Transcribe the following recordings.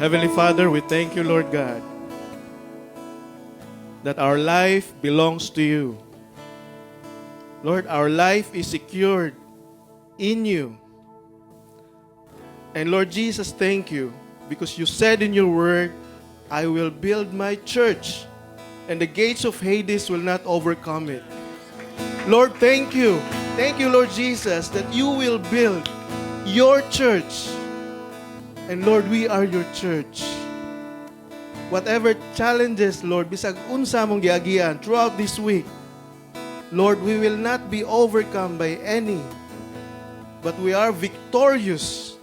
Heavenly Father, we thank you, Lord God, that our life belongs to you. Lord, our life is secured in you. And Lord Jesus, thank you because you said in your word, I will build my church and the gates of Hades will not overcome it. Lord, thank you. Thank you, Lord Jesus, that you will build your church. And Lord, we are your church. Whatever challenges, Lord, bisag unsa mong giagian throughout this week, Lord, we will not be overcome by any, but we are victorious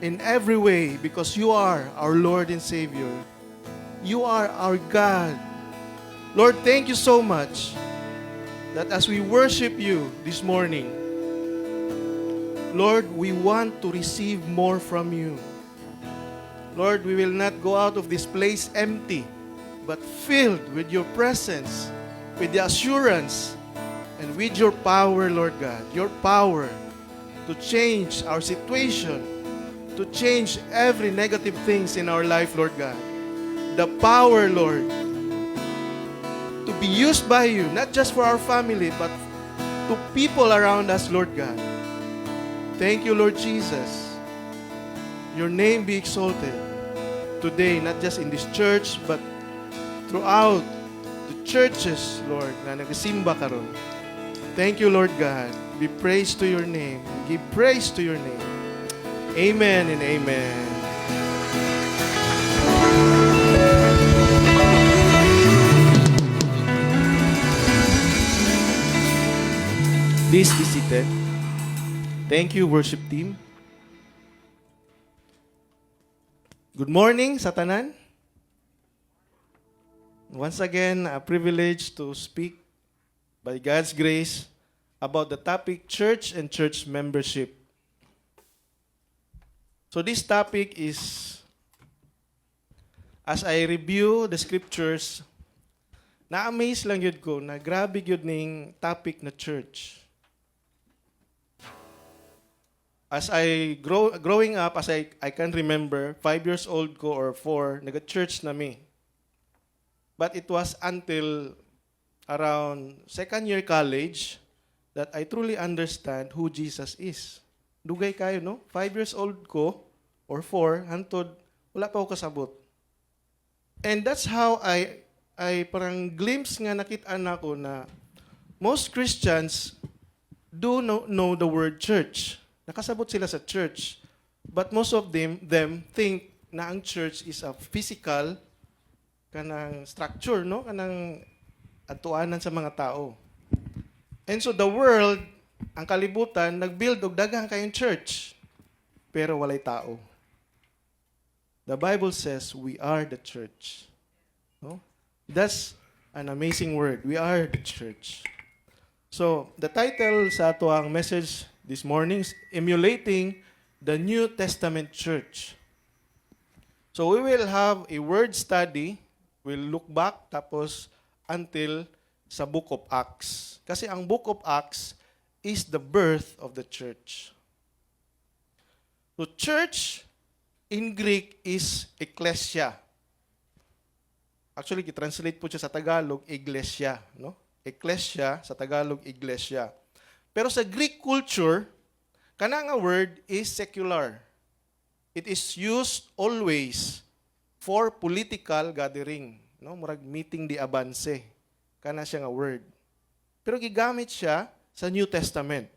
in every way because you are our Lord and Savior. You are our God. Lord, thank you so much that as we worship you this morning, Lord, we want to receive more from you. Lord, we will not go out of this place empty, but filled with your presence, with the assurance, and with your power, Lord God. Your power to change our situation, to change every negative things in our life, Lord God. The power, Lord, to be used by you, not just for our family, but to people around us, Lord God. Thank you, Lord Jesus. Your name be exalted today, not just in this church, but throughout the churches, Lord, na nagsimba karon. Thank you, Lord God. Be praised to your name. Give praise to your name. Amen and amen. Please be seated. Thank you, worship team. Good morning, sa tanan. Once again, a privilege to speak by God's grace about the topic church and church membership. So this topic is, as I review the scriptures, na-amaze lang yun ko na grabe yun ning topic na church. As growing up, as I can remember, 5 years old ko or 4, nag-church na mi. But it was until around second year college that I truly understand who Jesus is. Dugay kayo, no? 5 years old ko or 4, hantod, wala pa ako kasabot. And that's how I parang glimpse nga nakitaan ako na most Christians do know the word church. Nakasabot sila sa church. But most of them think na ang church is a physical kanang structure, no? Kanang atuanan sa mga tao. And so the world, ang kalibutan, nagbuild og daghang kayong church. Pero walay tao. The Bible says we are the church. No? That's an amazing word. We are the church. So, the title sa ato ang message this morning is Emulating the New Testament Church. So, we will have a word study. We'll look back tapos until sa Book of Acts. Kasi ang Book of Acts is the birth of the church. So, church in Greek is ecclesia. Actually, kitranslate po siya sa Tagalog, iglesia. No? Ecclesia, sa Tagalog, iglesia. Pero sa Greek culture, kana nga word is secular. It is used always for political gathering. No? Murag meeting di abanse. Kana siya nga word. Pero gigamit siya sa New Testament.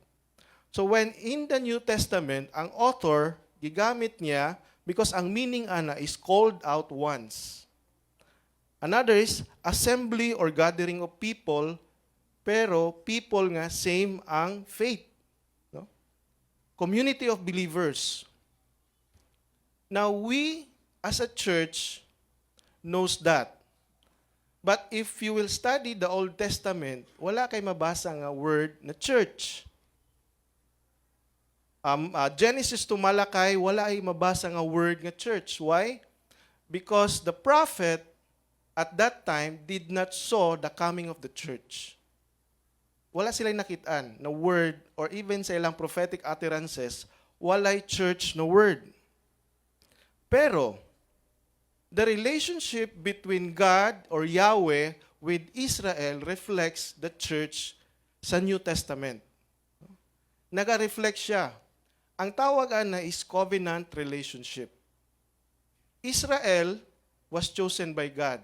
So when in the New Testament, ang author, gigamit niya because ang meaning ana is called out once. Another is assembly or gathering of people, pero people nga same ang faith. No? Community of believers. Now we as a church knows that. But if you will study the Old Testament, wala kay mabasa nga word na church. Genesis to Malakay, wala ay mabasa nga word nga church. Why? Because the prophet at that time did not saw the coming of the church. Wala silang nakitaan na word or even sa ilang prophetic utterances, walay church na word. Pero, the relationship between God or Yahweh with Israel reflects the church sa New Testament. Naga-reflect siya. Ang tawagan na is covenant relationship. Israel was chosen by God.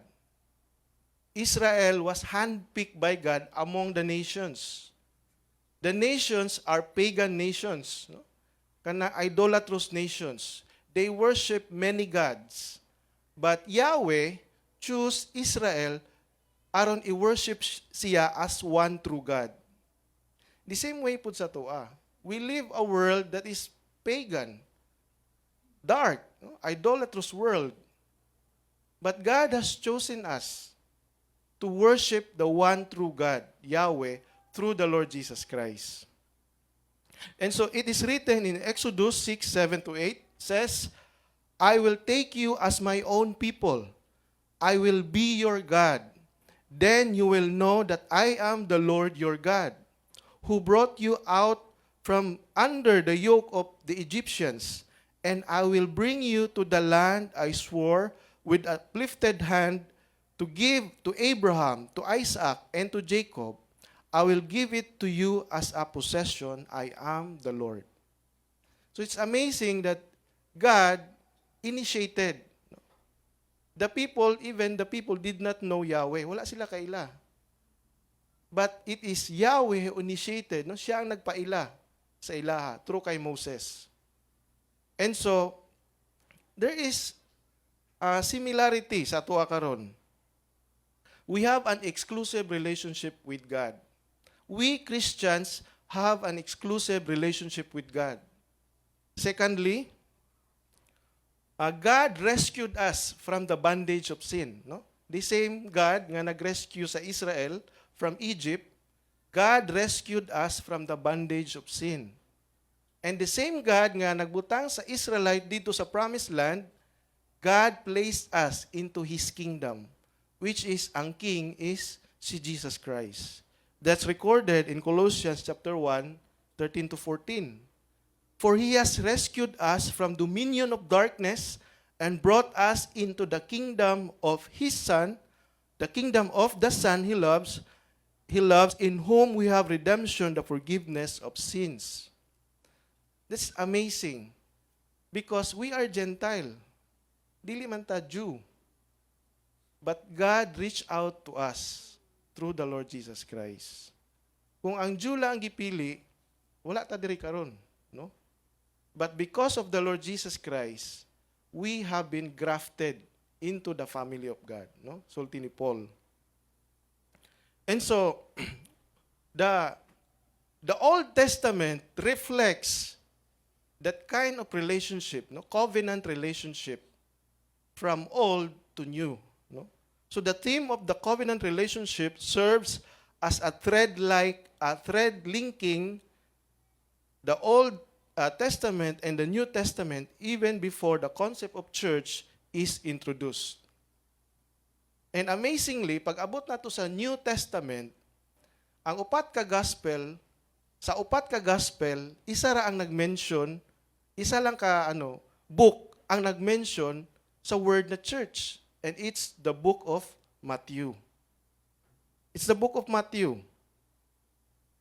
Israel was handpicked by God among the nations. The nations are pagan nations, no? Kana idolatrous nations. They worship many gods. But Yahweh chose Israel aron i-worship siya as one true God. The same way po sa toa. We live a world that is pagan, dark, no? Idolatrous world. But God has chosen us to worship the one true God, Yahweh, through the Lord Jesus Christ. And so it is written in Exodus 6:7-8, says, I will take you as my own people. I will be your God. Then you will know that I am the Lord your God, who brought you out from under the yoke of the Egyptians, and I will bring you to the land I swore with uplifted hand to give to Abraham, to Isaac, and to Jacob. I will give it to you as a possession. I am the Lord. So it's amazing that God initiated. The people, even the people did not know Yahweh. Wala sila kaila. But it is Yahweh who initiated. No? Siya ang nagpaila sa ilaha through kay Moses. And so, there is a similarity sa tuwa karon. We have an exclusive relationship with God. We Christians have an exclusive relationship with God. Secondly, God rescued us from the bondage of sin. No? The same God nga nag-rescue sa Israel from Egypt, God rescued us from the bondage of sin. And the same God nga nagbutang sa Israelite dito sa Promised Land, God placed us into His kingdom, which is, ang King is si Jesus Christ. That's recorded in Colossians chapter 1, 13-14. For He has rescued us from dominion of darkness and brought us into the kingdom of His Son, the kingdom of the Son He loves, in whom we have redemption, the forgiveness of sins. This is amazing because we are Gentile. Dili man ta Jew. But God reached out to us through the Lord Jesus Christ. Kung ang Jew lang ang gipili, wala ta diri karon, no? But because of the Lord Jesus Christ, we have been grafted into the family of God, no? Sulti ni Paul. And so, the Old Testament reflects that kind of relationship, no? Covenant relationship from old to new, no? So the theme of the covenant relationship serves as a thread linking the Old Testament and the New Testament even before the concept of church is introduced. And amazingly, pag abot na to sa New Testament, ang upat ka gospel, isa ra ang nag-mention, isa lang ka book ang nag-mention sa word na church. And it's the book of Matthew. It's the book of Matthew.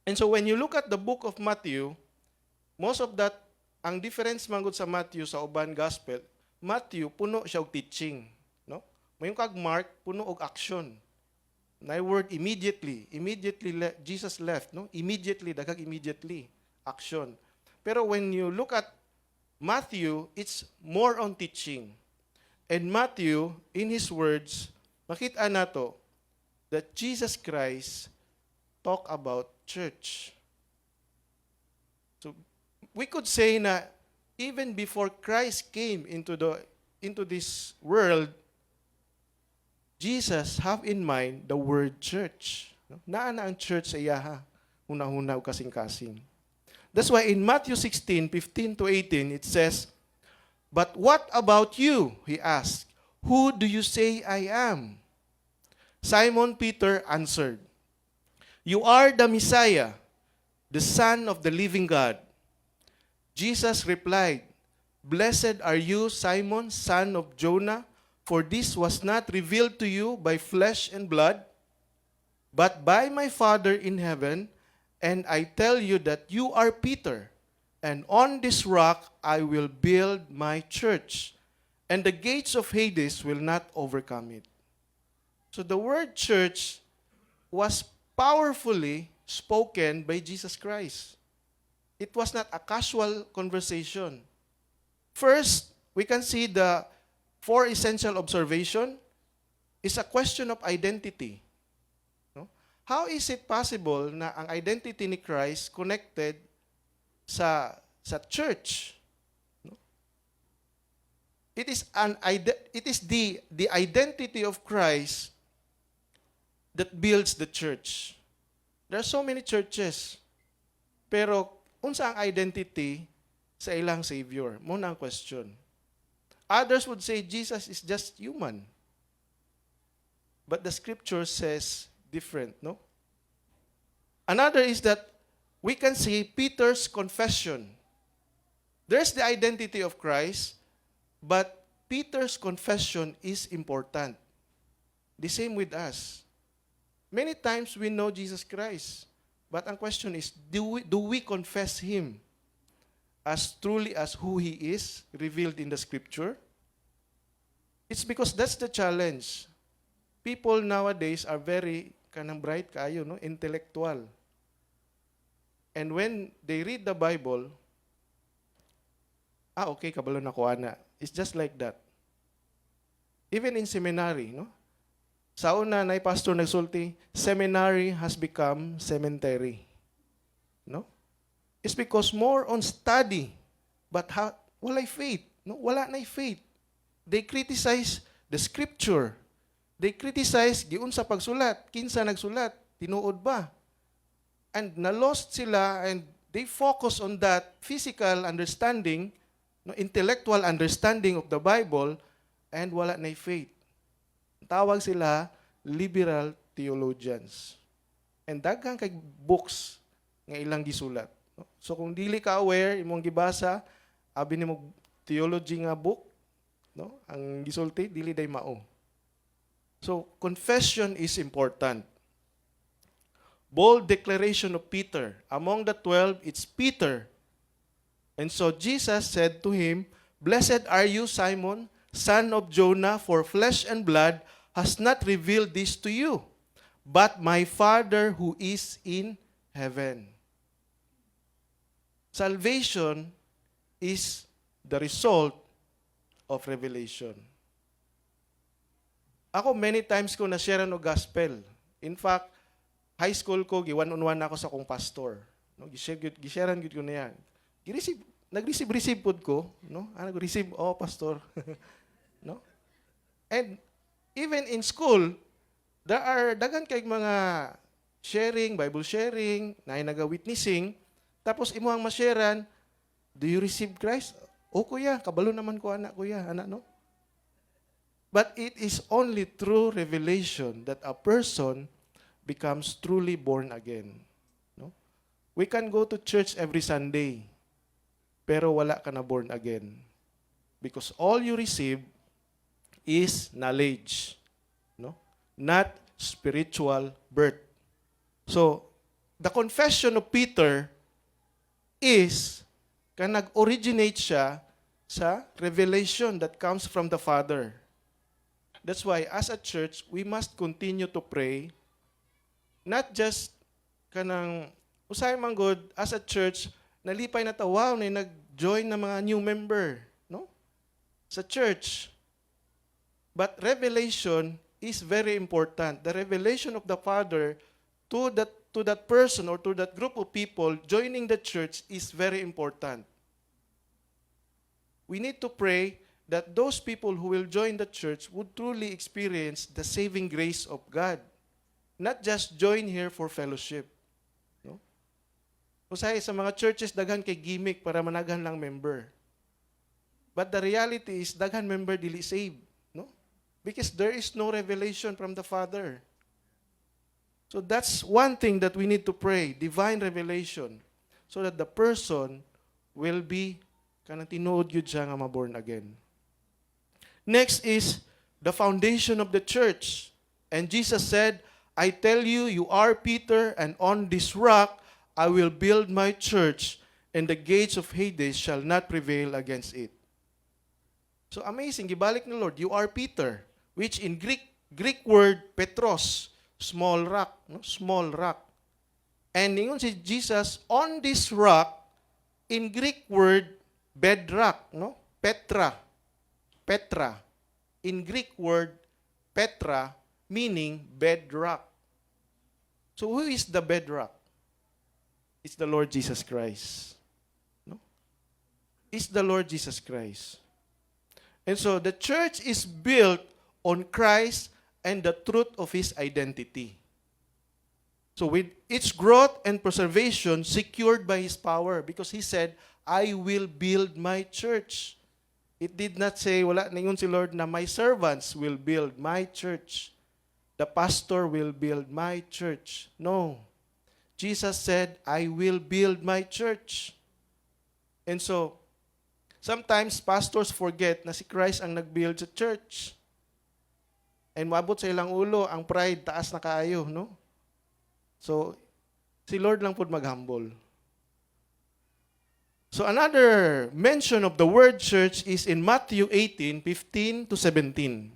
And so when you look at the book of Matthew, most of that, ang difference manggod sa Matthew sa uban gospel, Matthew puno siya og teaching, no? Mayong kag Mark puno og action. Na word immediately Jesus left, no? Immediately action. Pero when you look at Matthew, it's more on teaching. And Matthew, in his words, makita nato that Jesus Christ talk about church. So we could say na even before Christ came into this world, Jesus have in mind the word church. Naa na ang church sa iyaha, hunahuna o kasing-kasing. That's why in Matthew 16:15-18 it says, "But what about you?" He asked. "Who do you say I am?" Simon Peter answered, "You are the Messiah, the Son of the living God." Jesus replied, "Blessed are you, Simon, son of Jonah, For this was not revealed to you by flesh and blood, but by my Father in heaven. And I tell you that you are Peter, and on this rock I will build my church, and the gates of Hades will not overcome it. So the word church was powerfully spoken by Jesus Christ. It was not a casual conversation. First, we can see the four essential observation is a question of identity. No? How is it possible na ang identity ni Christ connected sa church? No? It is the identity of Christ that builds the church. There are so many churches. Pero unsa ang identity sa ilang Savior? Muna ang question. Others would say Jesus is just human. But the scripture says different, no? Another is that we can see Peter's confession. There's the identity of Christ, but Peter's confession is important. The same with us. Many times we know Jesus Christ, but ang question is, do we confess Him as truly as who He is, revealed in the Scripture? It's because that's the challenge. People nowadays are very kanang bright kayo, no? Intellectual. And when they read the Bible, okay, kabalo na ko ana. It's just like that. Even in seminary, no? Sa una, na pastor nagsulti, seminary has become cemetery. No? It's because more on study, but walay faith. No? Wala na faith. They criticize the scripture. They criticize giun sa pagsulat, kinsa nagsulat, tinuod ba? And na-lost sila and they focus on that physical understanding, no, intellectual understanding of the Bible, and wala na faith. Tawag sila liberal theologians. And daghang kay books nga ilang gisulat. No? So kung dili ka aware, imong gibasa, abi nimo theology nga book, no? Ang gisulti dili day mao. So confession is important. Bold declaration of Peter. Among the 12, it's Peter. And so Jesus said to him, "Blessed are you, Simon, son of Jonah, for flesh and blood has not revealed this to you, but my Father who is in heaven." Salvation is the result of revelation. Ako many times ko na-share ang gospel. In fact, high school ko, giwan-on-one ako sa kong pastor. No, gisharean gud ko na yan. Nag-receive pod ko, no? Nag-receive, pastor. No? And even in school, there are dagan kay mga sharing, Bible sharing, na naga-witnessing, tapos imo ang ma-sharean, do you receive Christ? O kuya, kabalo naman ko anak kuya, anak no? But it is only through revelation that a person becomes truly born again. No? We can go to church every Sunday, pero wala ka na born again. Because all you receive is knowledge, no? Not spiritual birth. So, the confession of Peter is nag-originate siya sa revelation that comes from the Father. That's why, as a church, we must continue to pray, not just usay man good, as a church, nalipay na ta, wow, na nag-join na mga new member, no? Sa church. But revelation is very important. The revelation of the Father to that person or to that group of people joining the church is very important. We need to pray that those people who will join the church would truly experience the saving grace of God. Not just join here for fellowship. No? Usay sa mga churches, daghan kay gimmick para managhan lang member. But the reality is, daghan member dili saved. No? Because there is no revelation from the Father. So that's one thing that we need to pray, divine revelation, so that the person will be kanang tinuod gyud siya nga ma-born again. Next is the foundation of the church. And Jesus said, I tell you, you are Peter, and on this rock I will build my church, and the gates of Hades shall not prevail against it. So amazing, gibalik ni Lord, you are Peter, which in Greek word Petros, small rock, no? Small rock. And ningon si Jesus, on this rock, in Greek word bedrock, no? Petra. Petra. In Greek word Petra, meaning bedrock. So who is the bedrock? It's the Lord Jesus Christ. No? It's the Lord Jesus Christ. And so the church is built on Christ and the truth of His identity. So with its growth and preservation secured by His power, because He said, I will build my church. It did not say, wala ningon si Lord na my servants will build my church. The pastor will build my church. No. Jesus said, I will build my church. And so, sometimes pastors forget na si Christ ang nag-build sa church. And maabot sa ilang ulo, ang pride, taas na kaayo, no? So, si Lord lang po mag-humble. So, another mention of the word church is in Matthew 18:15 to 17.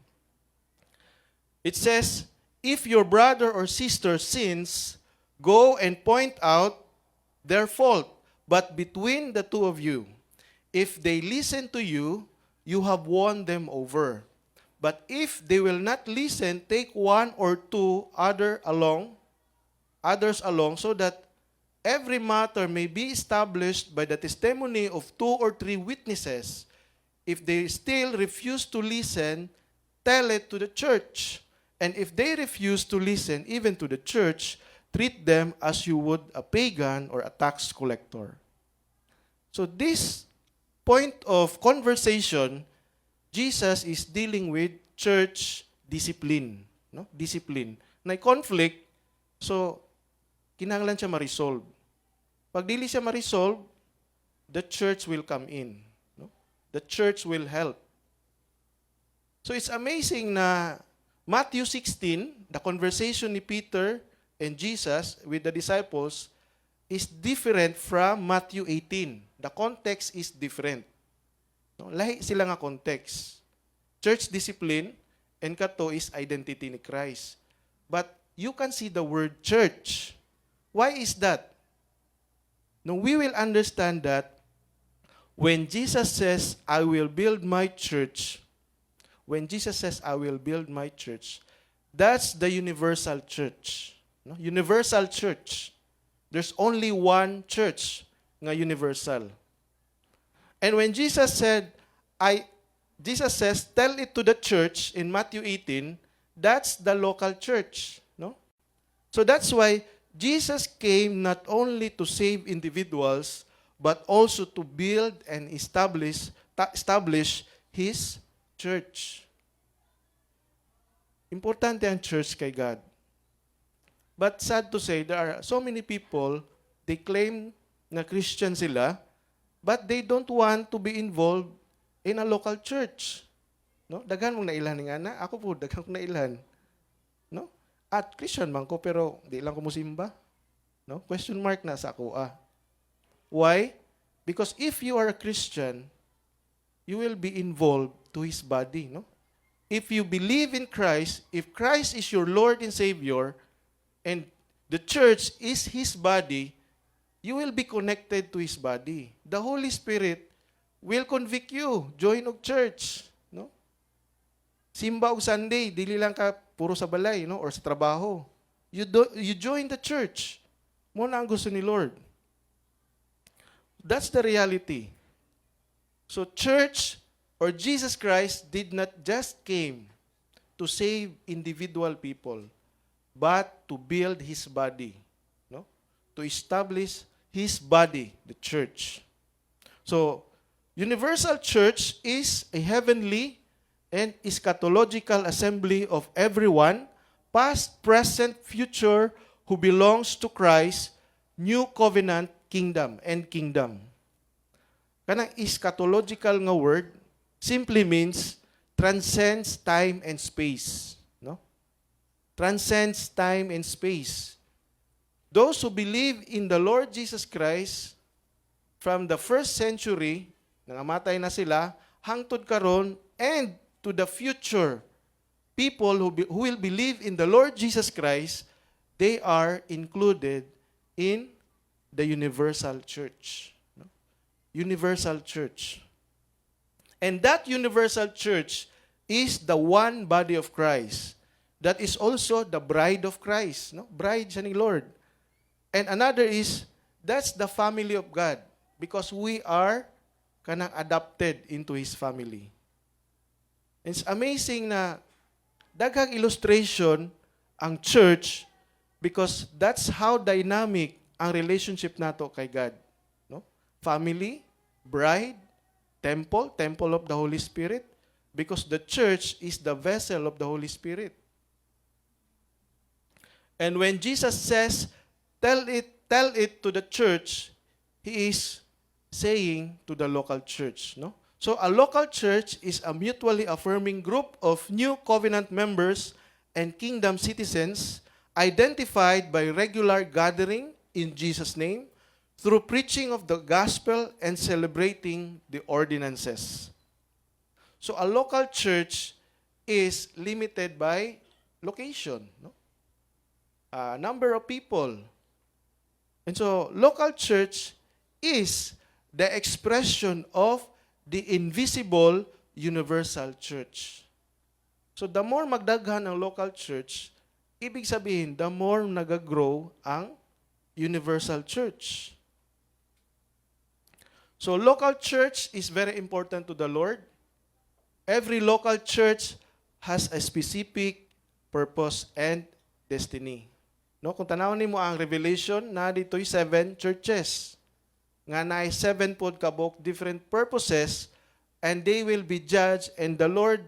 It says, if your brother or sister sins, go and point out their fault, but between the two of you. If they listen to you, you have won them over. But if they will not listen, take one or two others along, so that every matter may be established by the testimony of 2 or 3 witnesses. If they still refuse to listen, tell it to the church. And if they refuse to listen even to the church, treat them as you would a pagan or a tax collector. So this point of conversation, Jesus is dealing with church discipline. No? Discipline. Na conflict, so kinahanglan siya ma-resolve. Pag dili siya ma-resolve, the church will come in. No? The church will help. So it's amazing na Matthew 16, the conversation ni Peter and Jesus with the disciples is different from Matthew 18. The context is different. No? Lahi sila nga context. Church discipline and kato is identity ni Christ. But you can see the word church. Why is that? No, we will understand that when Jesus says, I will build my church, when Jesus says, I will build my church, that's the universal church. No? Universal church. There's only one church nga universal. And when Jesus said, Jesus says, tell it to the church in Matthew 18, that's the local church. No? So that's why Jesus came not only to save individuals, but also to build and establish His church. Importante ang church kay God. But sad to say, there are so many people, they claim na Christian sila, but they don't want to be involved in a local church. No? Daghan mong nailan nga na. Ako po, daghan kong nailan. No? At Christian man ko, pero di lang ko musimba. No? Question mark na sa ako. Why? Because if you are a Christian, you will be involved to His body. No? If you believe in Christ, if Christ is your Lord and Savior, and the church is His body, you will be connected to His body. The Holy Spirit will convict you. Join og church. No? Simba og Sunday, dili lang ka puro sa balay, no? Or sa trabaho. You join the church. Mo na ang gusto ni Lord. That's the reality. So church or Jesus Christ did not just came to save individual people, but to build His body, no? To establish His body, the church. So, universal church is a heavenly and eschatological assembly of everyone, past, present, future, who belongs to Christ, new covenant, kingdom, and kingdom. Kanang eschatological nga word simply means transcends time and space. No? Transcends time and space. Those who believe in the Lord Jesus Christ from the first century, nangamatay na sila, hangtod karon, and to the future, people who will believe in the Lord Jesus Christ, they are included in the universal church. No? Universal church. And that universal church is the one body of Christ. That is also the bride of Christ. No? Bride siya ni Lord. And another is, that's the family of God. Because we are kanang adopted into His family. It's amazing na daghang illustration ang church because that's how dynamic ang relationship nato kay God. No? Family, bride, temple of the Holy Spirit, because the church is the vessel of the Holy Spirit. And when Jesus says, tell it to the church, He is saying to the local church. No? So a local church is a mutually affirming group of new covenant members and kingdom citizens identified by regular gathering in Jesus' name, through preaching of the gospel and celebrating the ordinances. So a local church is limited by location, no? Number of people. And so local church is the expression of the invisible universal church. So the more magdaghan ang local church, ibig sabihin, the more nagagrow ang universal church. So local church is very important to the Lord. Every local church has a specific purpose and destiny. No, kung tanawon nimo ang Revelation, na dito'y 7 churches. Nga na 7 pod kabok different purposes, and they will be judged, and the Lord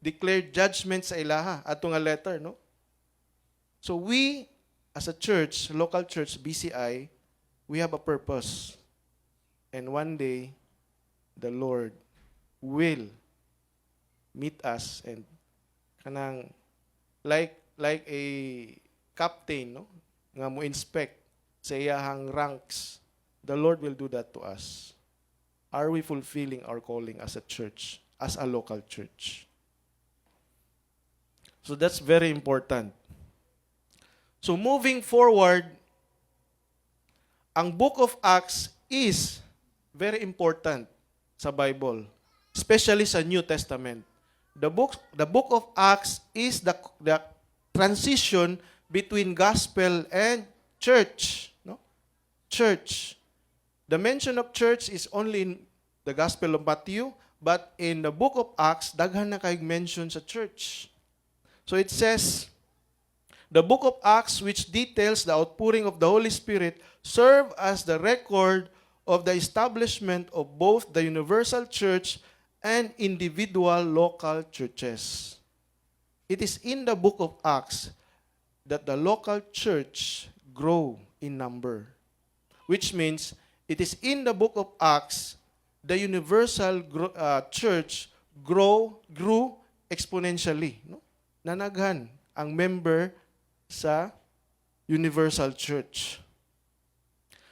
declared judgment sa ilaha ato nga letter, no? So we as a church, local church BCI, we have a purpose. And one day, the Lord will meet us and kanang like a captain, no, nga mo inspect sa iyahang ranks. The Lord will do that to us. Are we fulfilling our calling as a church, as a local church? So that's very important. So moving forward, ang book of Acts is very important sa Bible, especially sa New Testament. The book of Acts is the transition between gospel and church, no? Church. The mention of church is only in the Gospel of Matthew, but in the book of Acts, daghan na kay mention sa church. So it says, the book of Acts, which details the outpouring of the Holy Spirit, serve as the record of the establishment of both the universal church and individual local churches. It is in the book of Acts that the local church grow in number, which means it is in the book of Acts the universal church grew exponentially, no? Nanaghan ang member sa universal church.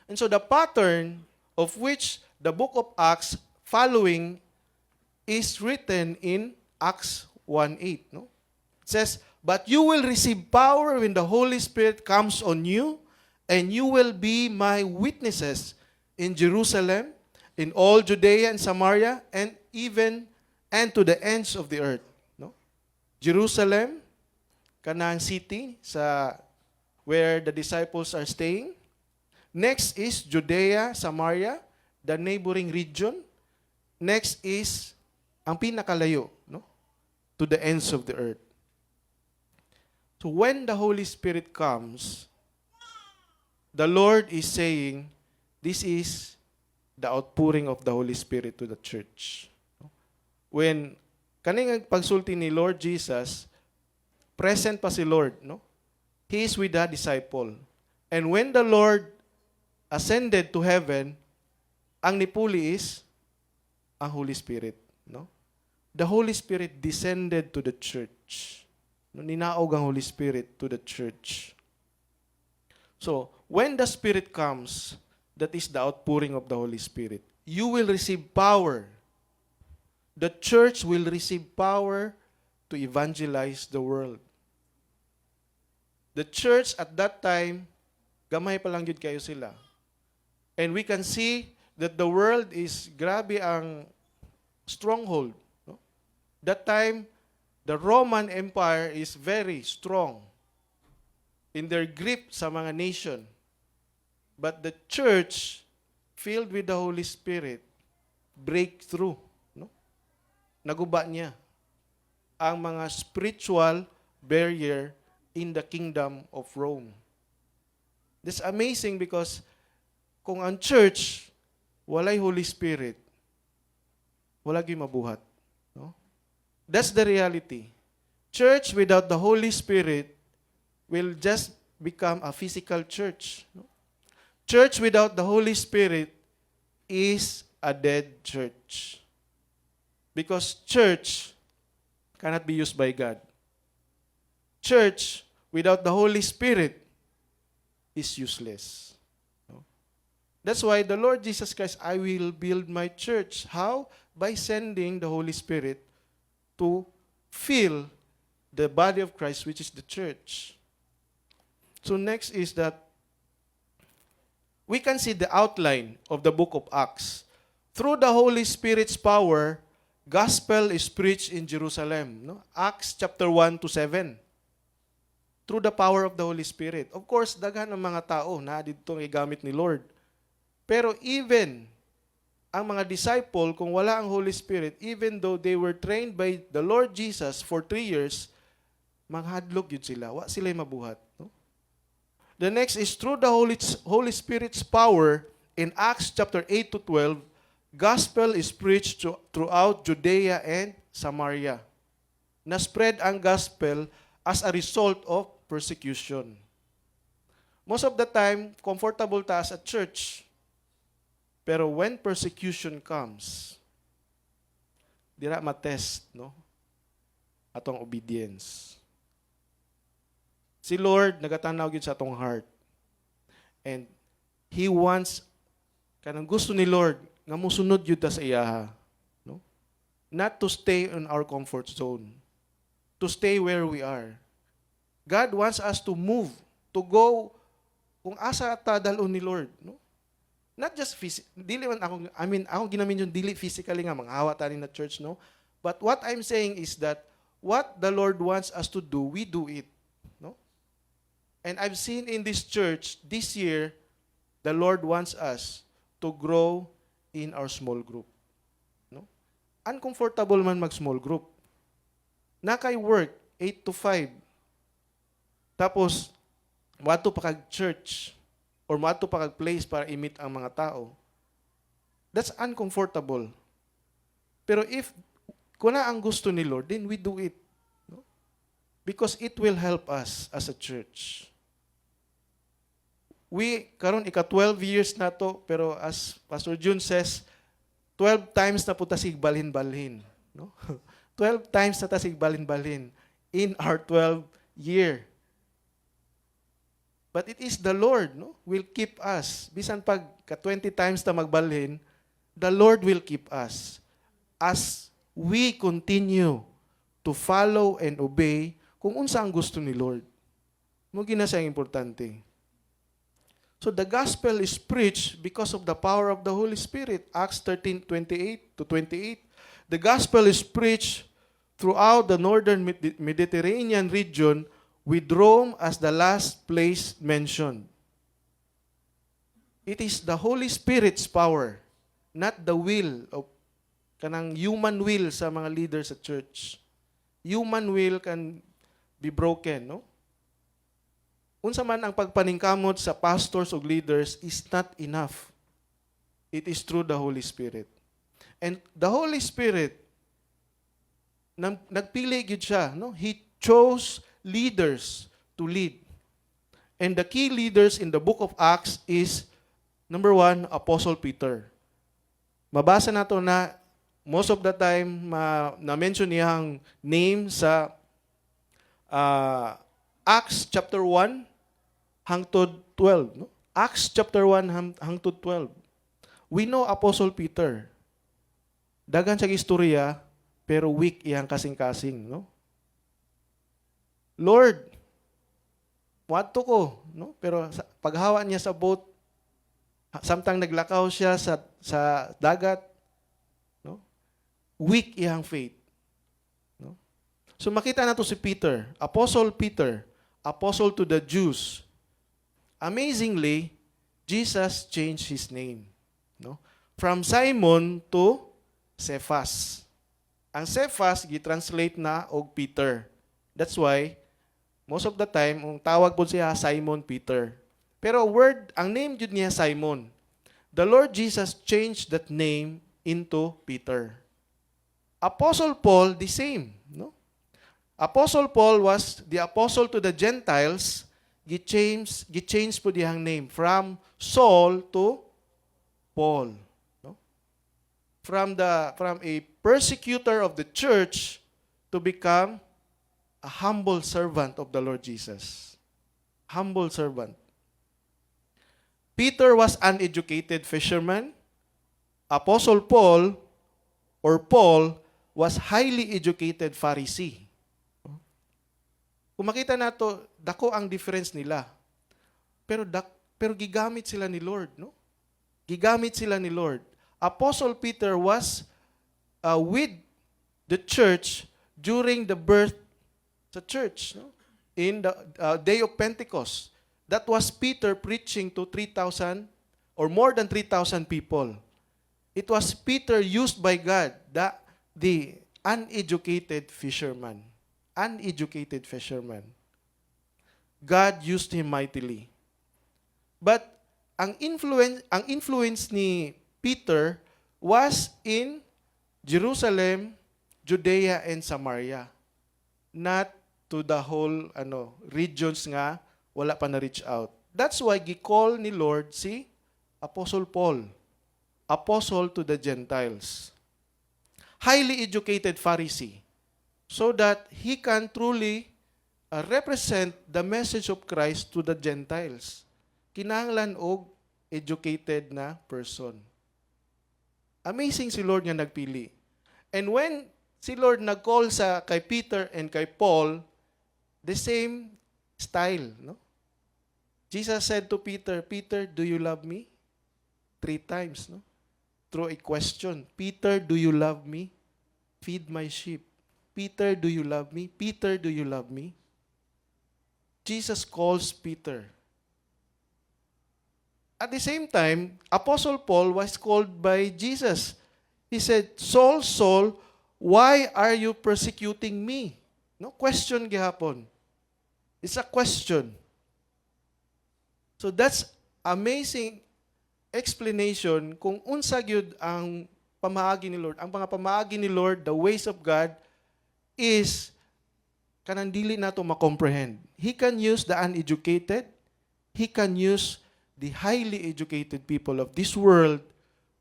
And so the pattern of which the book of Acts following is written in Acts 1:8, no? It says, "But you will receive power when the Holy Spirit comes on you, and you will be my witnesses in Jerusalem, in all Judea and Samaria, and to the ends of the earth." No? Jerusalem, kanang city sa where the disciples are staying. Next is Judea, Samaria, the neighboring region. Next is ang pinakalayo, no? To the ends of the earth. So when the Holy Spirit comes, the Lord is saying, this is the outpouring of the Holy Spirit to the church. When kaning pagsulti ni Lord Jesus, present pa si Lord, no? He is with the disciple. And when the Lord ascended to heaven, ang nipuli is ang Holy Spirit, no? the Holy Spirit descended to the church. No, ninaog ang Holy Spirit to the church. So, when the Spirit comes, that is the outpouring of the Holy Spirit. You will receive power. The church will receive power to evangelize the world. The church at that time, gamay pa lang yun kayo sila. And we can see that the world is grabe ang stronghold. No? That time, the Roman Empire is very strong in their grip sa mga nation. But the church, filled with the Holy Spirit, break through. No? Naguba niya ang mga spiritual barrier in the kingdom of Rome. That's amazing because kung ang church walay Holy Spirit, wala gyud mabuhat. No? That's the reality. Church without the Holy Spirit will just become a physical church. No? Church without the Holy Spirit is a dead church. Because church cannot be used by God. Church without the Holy Spirit is useless. No? That's why the Lord Jesus Christ, I will build my church. How? By sending the Holy Spirit to fill the body of Christ, which is the church. So next is that we can see the outline of the book of Acts. Through the Holy Spirit's power, gospel is preached in Jerusalem. No? Acts chapter 1 to 7. Through the power of the Holy Spirit. Of course, daghan ng mga tao na dito igamit ni Lord. Pero even ang mga disciple, kung wala ang Holy Spirit, even though they were trained by the Lord Jesus for 3 years, maghadlok yun sila. Wa sila'y mabuhat. No? The next is through the Holy Spirit's power, in Acts chapter 8 to 12, gospel is preached throughout Judea and Samaria. Na-spread ang gospel as a result of persecution. Most of the time, comfortable ta as a church. Pero when persecution comes, dira matest, no? Atong obedience. Si Lord, nagatanaw gyud sa atong heart. And He wants, kanang gusto ni Lord, nga musunod yun ta sa iyaha. No? Not to stay in our comfort zone. To stay where we are. God wants us to move, to go kung asa ta dalon ni Lord, no? Not just dili man ako, ako ginamin yung dili physically nga manghawa ta ni na church, no? But what I'm saying is that what the Lord wants us to do, we do it, no? And I've seen in this church this year, the Lord wants us to grow in our small group, no? Uncomfortable man mag small group. Nakay work 8 to 5. Tapos, mato pa kag church or mato pa kag place para i-meet ang mga tao. That's uncomfortable. Pero if kuna ang gusto ni Lord, then we do it. No? Because it will help us as a church. We, karon ika-12 years na to, pero as Pastor June says, 12 times na po ta sigbalhin-balhin. No? 12 times na ta sigbalhin-balhin in our 12th year. But it is the Lord, no, will keep us. Bisan pag ka-20 times na magbalhin, the Lord will keep us as we continue to follow and obey kung unsa ang gusto ni Lord. Mo gina siya importante. So the gospel is preached because of the power of the Holy Spirit. Acts 13:28 to 28. The gospel is preached throughout the northern Mediterranean region, with Rome as the last place mentioned. It is the Holy Spirit's power, not the will of kanang human will sa mga leaders sa church. Human will can be broken, no? Unsa man ang pagpaningkamot sa pastors o leaders is not enough. It is through the Holy Spirit. And the Holy Spirit, nagpili gyud siya, no? He chose leaders to lead. And the key leaders in the book of Acts is, number 1, Apostle Peter. Mabasa nato na Most of the time, na-mention niyang name sa Acts chapter 1 hangtod 12. No? Acts chapter 1 hangtod 12. We know Apostle Peter. Dagan siya istorya, pero weak iyang kasing-kasing. No? Lord, wato ko. No? Pero paghawa niya sa boat, samtang naglakaw siya sa dagat, no? Weak iyang faith. No? So makita nato si Peter, apostle to the Jews. Amazingly, Jesus changed his name. No? From Simon to Cephas. Ang Cephas gitranslate na og Peter. That's why most of the time ang tawag po siya Simon Peter. Pero ang name jud niya Simon. The Lord Jesus changed that name into Peter. Apostle Paul the same, no? Apostle Paul was the apostle to the Gentiles. Gi-change po diyang name from Saul to Paul. From a persecutor of the church to become a humble servant of the Lord Jesus. Humble servant. Peter was uneducated fisherman. Apostle Paul was highly educated Pharisee. Kung makita nato, dako ang difference nila. Pero gigamit sila ni Lord, no? Gigamit sila ni Lord. Apostle Peter was with the church during the birth sa church, no? In the day of Pentecost. That was Peter preaching to 3,000 or more than 3,000 people. It was Peter used by God, the uneducated fisherman. Uneducated fisherman. God used him mightily. But ang influence ni Peter was in Jerusalem, Judea, and Samaria. Not to the whole regions nga wala pa na-reach out. That's why gi-call ni Lord si Apostle Paul, apostle to the Gentiles. Highly educated Pharisee, so that he can truly represent the message of Christ to the Gentiles. Kinahanglan og educated na person. Amazing si Lord nga nagpili. And when si Lord nag-call kay Peter and kay Paul, the same style, no? Jesus said to Peter, Peter, do you love me? 3 times, no? Through a question. Peter, do you love me? Feed my sheep. Peter, do you love me? Peter, do you love me? Jesus calls Peter. At the same time, Apostle Paul was called by Jesus. He said, Saul, Saul, why are you persecuting me? No question gihapon. It's a question. So that's amazing explanation kung unsa gyud ang pamaagi ni Lord. Ang mga pamaagi ni Lord, the ways of God, is kanang dili nato ma-comprehend. He can use the uneducated. He can use the highly educated people of this world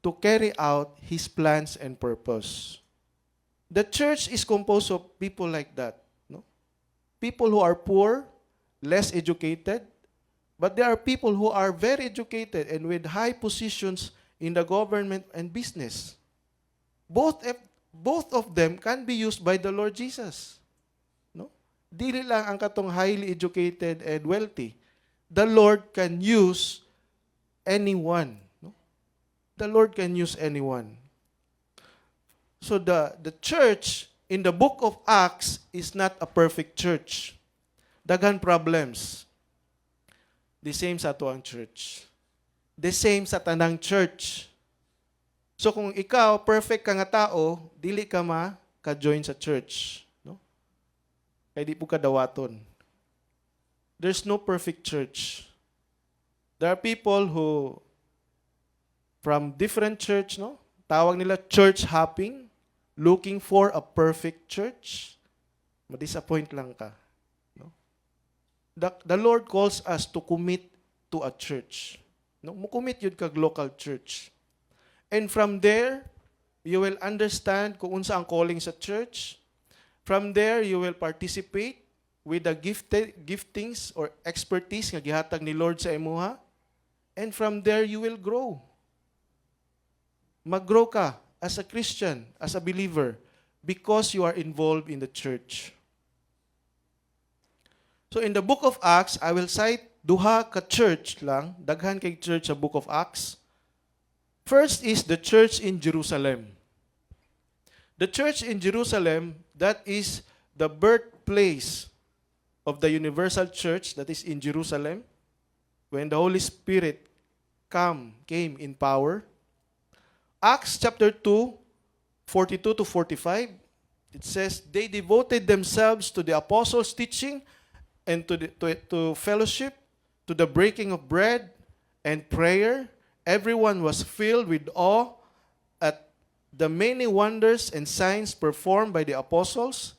to carry out His plans and purpose. The church is composed of people like that. No? People who are poor, less educated, but there are people who are very educated and with high positions in the government and business. Both of them can be used by the Lord Jesus. No? Dili lang ang katong highly educated and wealthy. The Lord can use anyone. No? The Lord can use anyone. So the church in the book of Acts is not a perfect church. Daghan problems. The same sa ato ang church. The same sa tanang church. So kung ikaw, perfect ka nga tao, dili ka ka-join sa church. No? Kaya di po ka dawaton. There's no perfect church. There are people who, from different church, no? Tawag nila church hopping, looking for a perfect church. Ma-disappoint lang ka. The Lord calls us to commit to a church. No? Mukumit yun kag local church. And from there, You will understand kung unsa ang calling sa church. From there, you will participate with the giftings or expertise nga gihatag ni Lord sa imuha. And from there, you will grow. Mag-grow ka as a Christian, as a believer, because you are involved in the church. So in the book of Acts, I will cite duha ka church lang, daghan kay church sa book of Acts. First is the church in Jerusalem. The church in Jerusalem, that is the birthplace of the universal church that is in Jerusalem, when the Holy Spirit came in power. Acts chapter 2, 42 to 45, it says, they devoted themselves to the apostles' teaching and to fellowship, to the breaking of bread and prayer. Everyone was filled with awe at the many wonders and signs performed by the apostles.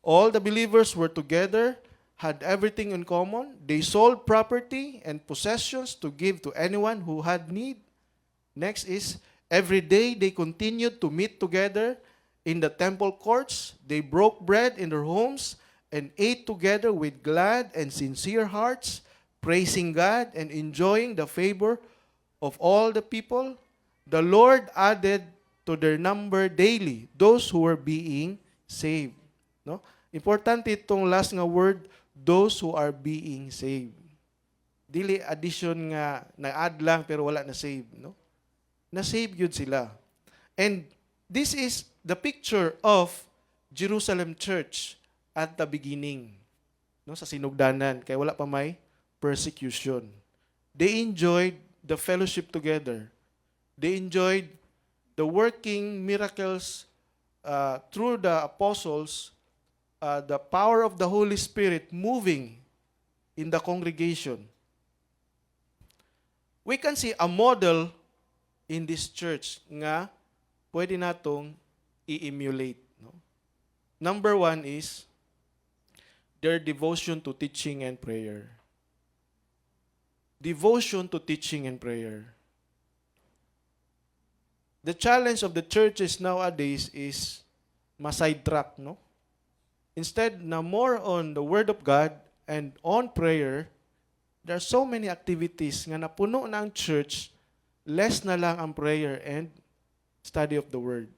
All the believers were together, had everything in common. They sold property and possessions to give to anyone who had need. Next is, every day they continued to meet together in the temple courts. They broke bread in their homes and ate together with glad and sincere hearts, praising God and enjoying the favor of all the people. The Lord added to their number daily those who were being saved. No? Importante itong last nga word, those who are being saved. Dili addition nga na-add lang pero wala na save, no? Na-save yun sila. And this is the picture of Jerusalem Church at the beginning, no, sa sinugdanan, kaya wala pa may persecution. They enjoyed the fellowship together. They enjoyed the working miracles through the apostles, the power of the Holy Spirit moving in the congregation. We can see a model in this church nga pwede natong i-emulate. No? Number one is their devotion to teaching and prayer. Devotion to teaching and prayer. The challenge of the churches nowadays is ma-sidetrack, no? Instead na more on the Word of God and on prayer, there are so many activities nga napuno na ang church, less na lang ang prayer and study of the Word.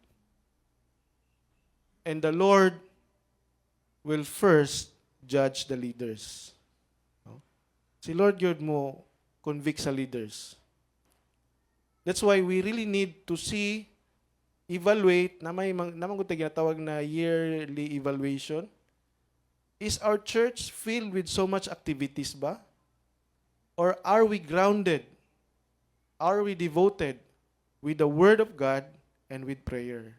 And the Lord will first judge the leaders. No? Si Lord yun mo convict sa leaders. That's why we really need to see, evaluate, naman kung tinatawag na yearly evaluation. Is our church filled with so much activities ba? Or are we grounded? Are we devoted with the Word of God and with prayer?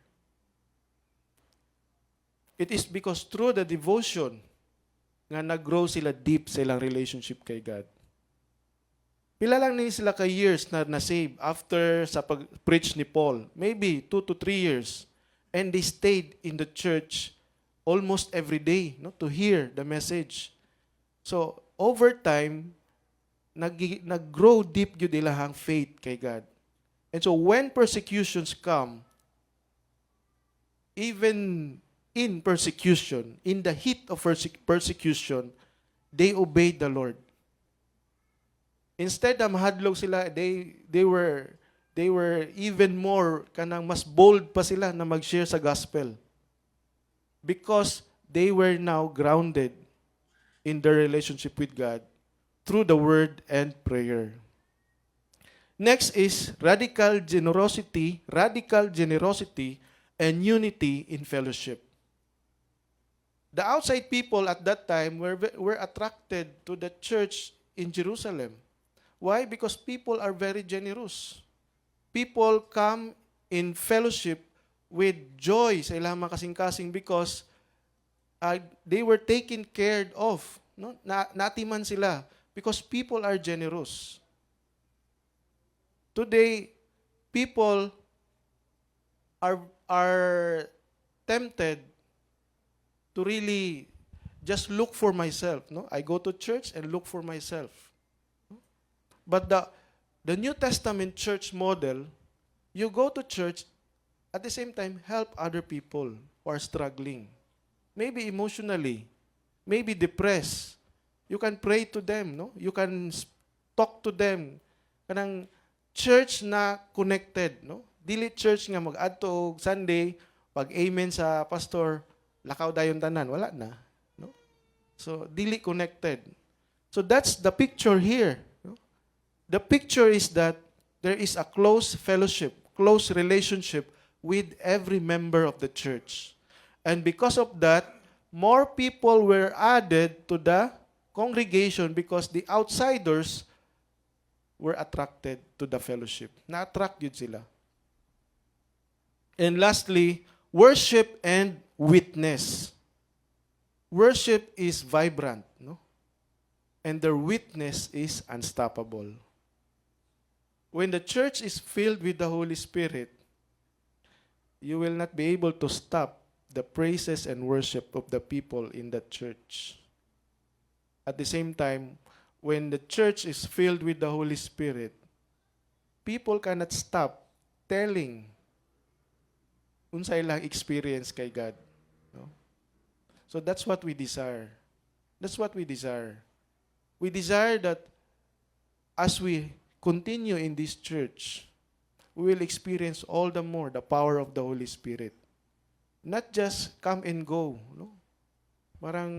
It is because through the devotion nga nag-grow sila deep sa ilang relationship kay God. Pila lang ni sila ka years na na-save after sa pag-preach ni Paul? Maybe 2 to 3 years. And they stayed in the church almost every day, no, to hear the message. So, over time, nag-grow deep yun ilahang faith kay God. And so, when persecutions come, even in persecution, in the heat of persecution, they obeyed the Lord. Instead na mahadlok sila, they were even more kanang mas bold pa sila na mag-share sa gospel. Because they were now grounded in their relationship with God through the Word and prayer. Next is radical generosity and unity in fellowship. The outside people at that time were attracted to the church in Jerusalem. Why? Because people are very generous. People come in fellowship with joy sa ilang mga kasing-kasing because they were taken care of. No? Natiman sila because people are generous. Today, people are tempted to really just look for myself. No? I go to church and look for myself. But the New Testament church model, you go to church At the same time, help other people who are struggling. Maybe emotionally, maybe depressed. You can pray to them, no? You can talk to them. Kanang church na connected, no? Dili church nga mag-adto og Sunday, pag amen sa pastor, lakaw dayon tanan, wala na, no? So dili connected. So that's the picture here, no? The picture is that there is a close fellowship, close relationship with every member of the church. And because of that, more people were added to the congregation because the outsiders were attracted to the fellowship. Na-attract yun sila. And lastly, worship and witness. Worship is vibrant, no? And their witness is unstoppable. When the church is filled with the Holy Spirit, you will not be able to stop the praises and worship of the people in the church. At the same time, when the church is filled with the Holy Spirit, people cannot stop telling unsa ilang experience kay God. No? So that's what we desire. That's what we desire. We desire that as we continue in this church, we will experience all the more the power of the Holy Spirit. Not just come and go. No? Parang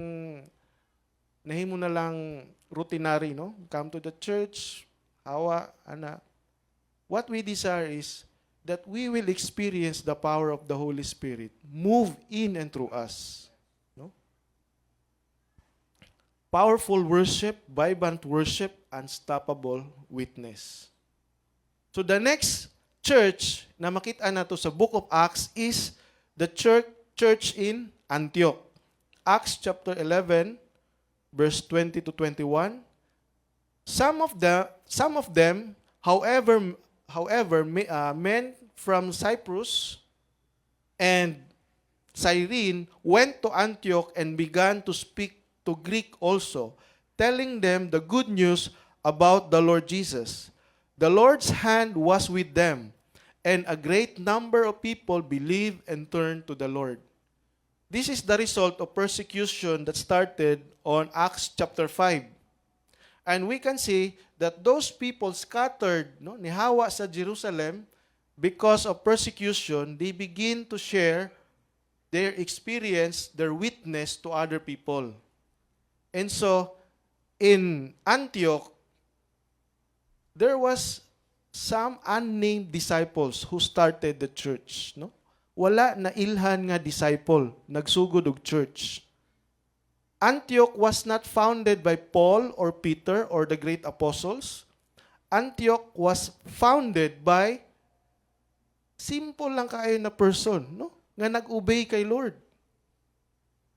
nahimo na lang routinary, no? Come to the church, hawa, ana. What we desire is that we will experience the power of the Holy Spirit move in and through us. No? Powerful worship, vibrant worship, unstoppable witness. So the next church na makita nato sa Book of Acts is the church in Antioch. Acts chapter 11, verse 20 to 21. Some of them, however, men from Cyprus and Cyrene went to Antioch and began to speak to Greek also, telling them the good news about the Lord Jesus. The Lord's hand was with them, and a great number of people believed and turned to the Lord. This is the result of persecution that started on Acts chapter 5. And we can see that those people scattered, no, nihawa sa Jerusalem because of persecution, they begin to share their experience, their witness to other people. And so, in Antioch, there was some unnamed disciples who started the church, no? Wala na ilhan nga disciple, nagsugod og church. Antioch was not founded by Paul or Peter or the great apostles. Antioch was founded by simple lang kaayo na person, no? Nga nag-obey kay Lord.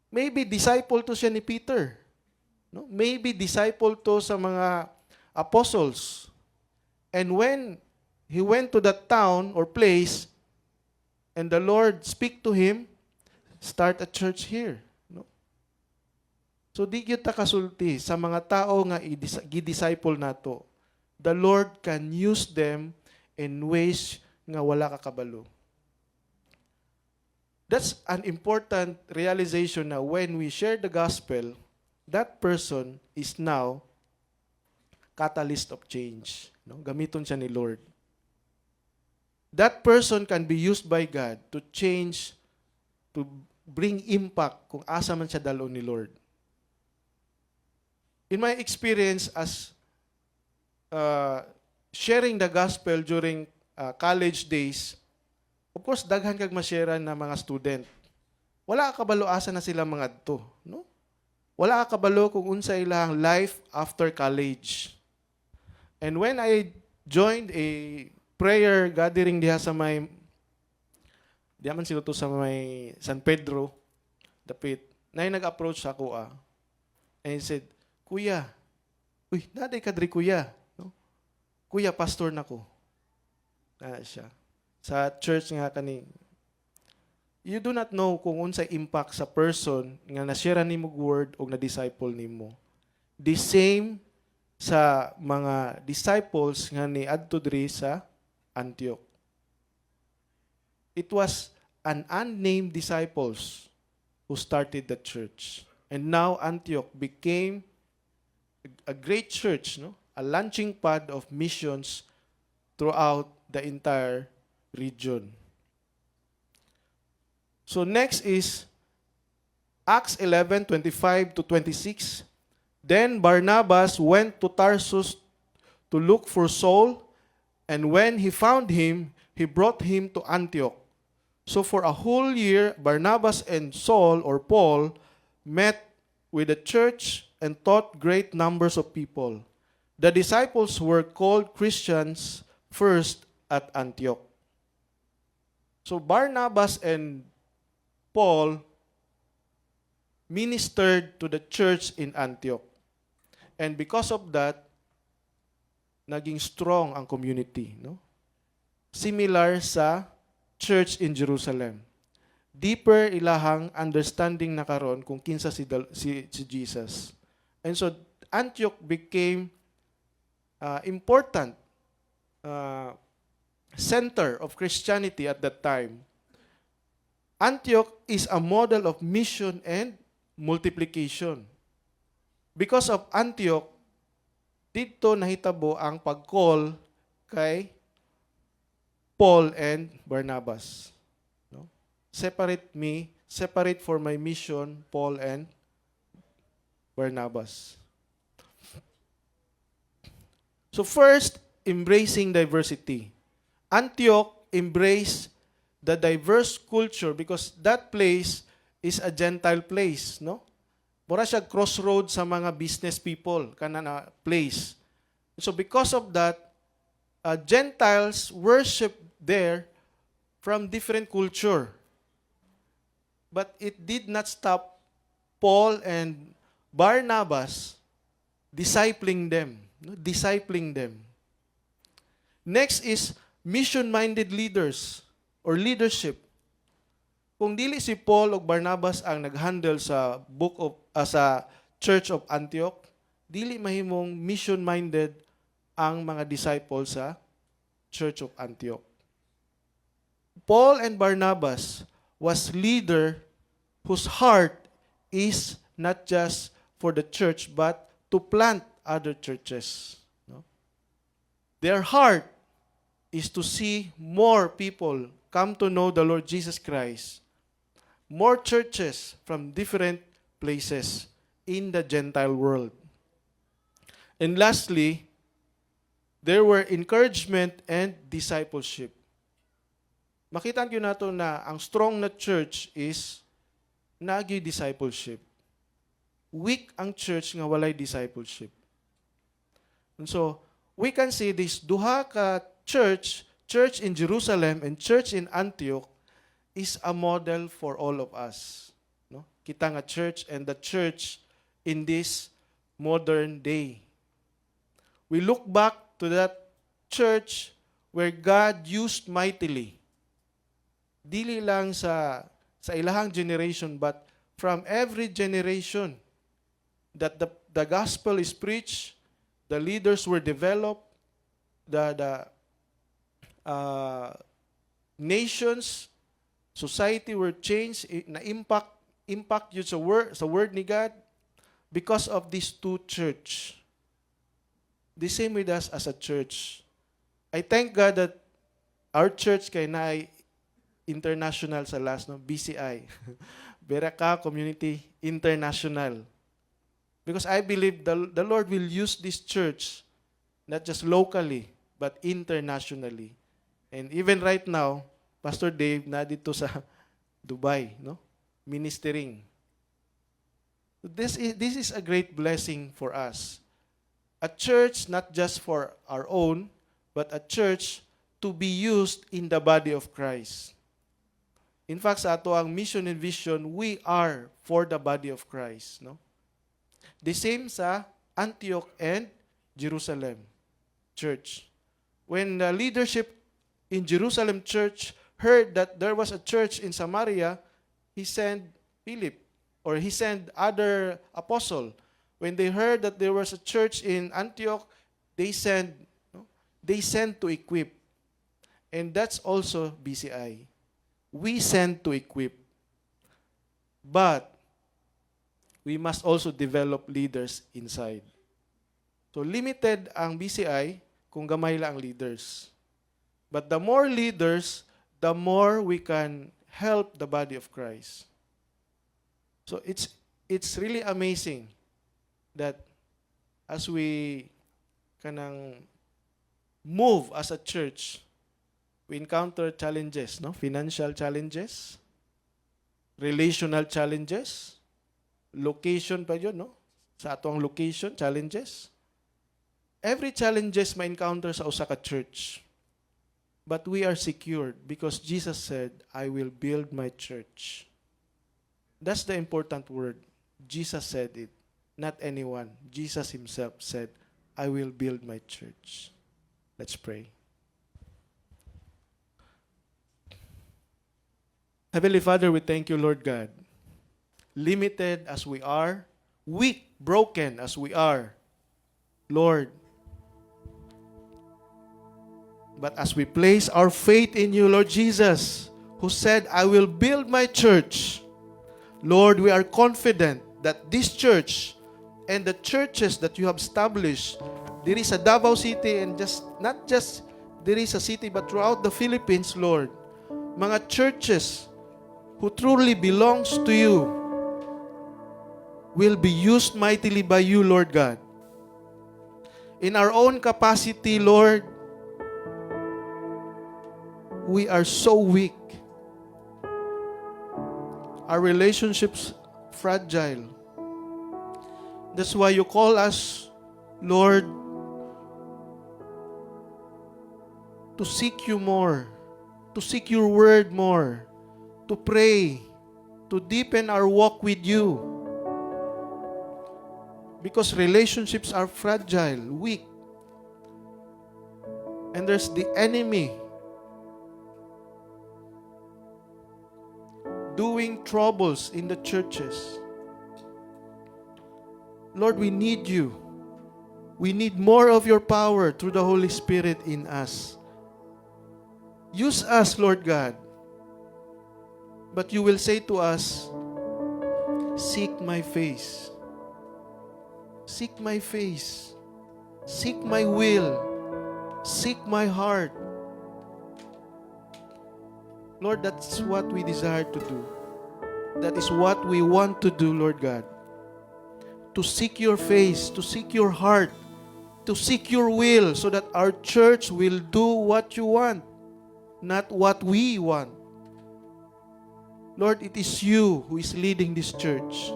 Maybe disciple to siya ni Peter. No? Maybe disciple to sa mga apostles. And when he went to that town or place, and the Lord speak to him, start a church here. No? So di gyud ta kasulti sa mga tao nga gi-disciple nato. The Lord can use them in ways nga wala ka kabalo. That's an important realization na when we share the gospel, that person is now catalyst of change. No? Gamiton siya ni Lord. That person can be used by God to change, to bring impact kung asa man siya dalo ni Lord. In my experience as sharing the gospel during college days, of course, daghan kag ma-sharean na mga student. Wala ka kabalo asa na sila mga adto, no? Wala ka kabalo kung unsa ilang life after college. And when I joined a prayer gathering diha sa may diaman sila to sa may San Pedro, dapit. Na nag-approach sa ako and he said, "Kuya, uy, naday kadri kuya, no? Kuya, pastor nako." Na siya. Sa church nga kani. You do not know kung unsay impact sa person nga na-share nimo word o na-disciple nimo. The same sa mga disciples nga ni adto diri sa Antioch. it was an unnamed disciples who started the church. And now Antioch became a great church, no? A launching pad of missions throughout the entire region. So next is Acts 11:25 to 26. Then Barnabas went to Tarsus to look for Saul, and when he found him, he brought him to Antioch. So for a whole year, Barnabas and Saul, or Paul, met with the church and taught great numbers of people. The disciples were called Christians first at Antioch. So Barnabas and Paul ministered to the church in Antioch. And because of that, naging strong ang community, no? Similar sa church in Jerusalem. Deeper ilahang understanding na karon kung kinsa si Jesus. And so Antioch became important center of Christianity at that time. Antioch is a model of mission and multiplication. Because of Antioch, dito nahitabo ang pag-call kay Paul and Barnabas. No? Separate for my mission, Paul and Barnabas. So first, embracing diversity. Antioch embraced the diverse culture because that place is a Gentile place, no? Mura siya crossroad sa mga business people, kana na place. So because of that, Gentiles worship there from different culture. But it did not stop Paul and Barnabas discipling them. No? Discipling them. Next is mission-minded leaders or leadership. Kung dili si Paul o Barnabas ang nag-handle sa sa Church of Antioch, dili mahimong mission-minded ang mga disciples sa Church of Antioch. Paul and Barnabas was leader whose heart is not just for the church but to plant other churches. No? Their heart is to see more people come to know the Lord Jesus Christ. More churches from different places in the Gentile world. And lastly, there were encouragement and discipleship. Makita nyo nato na ang strong na church is nagi discipleship. Weak ang church nga walay discipleship. And so, we can see this duha ka church in Jerusalem and church in Antioch, is a model for all of us. No? Kita nga church and the church in this modern day. We look back to that church where God used mightily. Dili lang sa ilahang generation, but from every generation that the gospel is preached, the leaders were developed, the nations, society were changed, na impact yun sa word ni God because of these two church. The same with us as a church. I thank God that our church kay na international sa last, no? BCI. Beraka Community International. Because I believe the Lord will use this church not just locally but internationally. And even right now, Pastor Dave na dito sa Dubai, no? Ministering. This is a great blessing for us. A church not just for our own, but a church to be used in the body of Christ. In fact, sa ato ang mission and vision, we are for the body of Christ, no? The same sa Antioch and Jerusalem church. When the leadership in Jerusalem church heard that there was a church in Samaria, he sent Philip, or he sent other apostle. When they heard that there was a church in Antioch, they sent to equip. And that's also BCI. we send to equip. But we must also develop leaders inside. So limited ang BCI kung gamay lang ang leaders. But the more leaders, the more we can help the body of Christ. So it's really amazing that as we kanang move as a church, we encounter challenges, no? Financial challenges, relational challenges, location pa yun, no? Sa atong location, challenges. Every challenges ma-encounter sa usa ka church. But we are secured because Jesus said, I will build my church. That's the important word. Jesus said it, not anyone. Jesus himself said, I will build my church. Let's pray. Heavenly Father, we thank you, Lord God. Limited as we are, weak, broken as we are, Lord. But as we place our faith in you, Lord Jesus, who said, I will build my church, Lord, we are confident that this church and the churches that you have established, there is a Davao City and not just there is a city, but throughout the Philippines, Lord, mga churches who truly belongs to you will be used mightily by you, Lord God. In our own capacity, Lord, we are so weak. Our relationships fragile. That's why you call us, Lord, to seek you more, to seek your word more, to pray, to deepen our walk with you. Because relationships are fragile, weak. And there's the enemy doing troubles in the churches. Lord, we need you. We need more of your power through the Holy Spirit in us. Use us, Lord God. But you will say to us, seek my face. Seek my face. Seek my will. Seek my heart. Lord, that's what we desire to do. That is what we want to do, Lord God. To seek your face, to seek your heart, to seek your will, so that our church will do what you want, not what we want. Lord, it is you who is leading this church.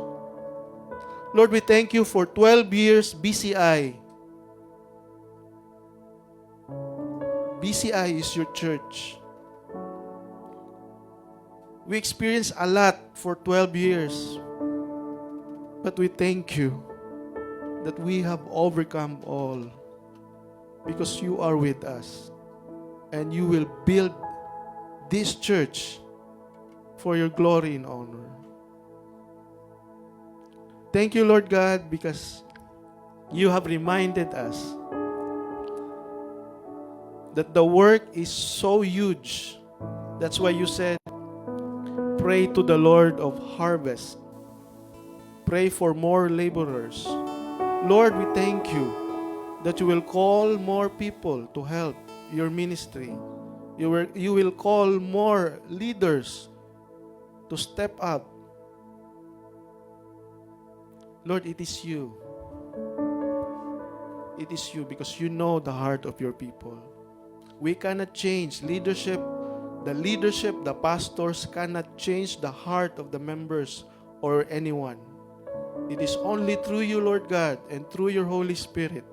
Lord, we thank you for 12 years BCI. BCI is your church. We experienced a lot for 12 years. But we thank you that we have overcome all because you are with us. And you will build this church for your glory and honor. Thank you, Lord God, because you have reminded us that the work is so huge. That's why you said, pray to the Lord of harvest. Pray for more laborers. Lord, we thank you that you will call more people to help your ministry. You will call more leaders to step up. Lord, it is you. It is you because you know the heart of your people. We cannot change leadership. The leadership, the pastors cannot change the heart of the members or anyone. It is only through you, Lord God, and through your Holy Spirit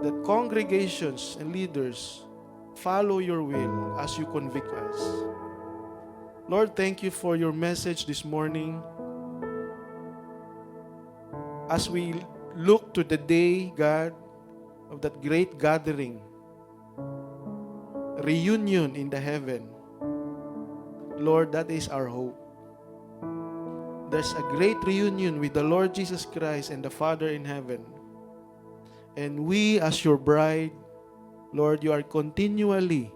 that congregations and leaders follow your will as you convict us. Lord, thank you for your message this morning. As we look to the day, God, of that great gathering, reunion in the heaven, Lord, that is our hope. There's a great reunion with the Lord Jesus Christ and the Father in heaven. And we, as your bride, Lord, you are continually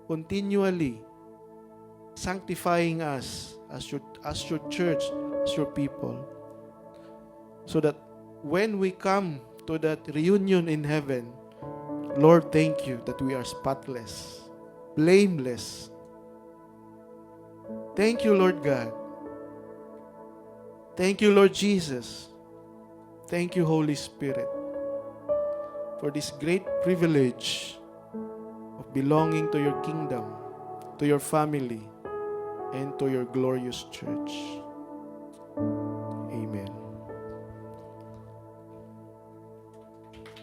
continually sanctifying us as your church, as your people, so that when we come to that reunion in heaven, Lord, thank you that we are spotless, blameless. Thank you, Lord God. Thank you, Lord Jesus. Thank you, Holy Spirit, for this great privilege of belonging to your kingdom, to your family, and to your glorious church.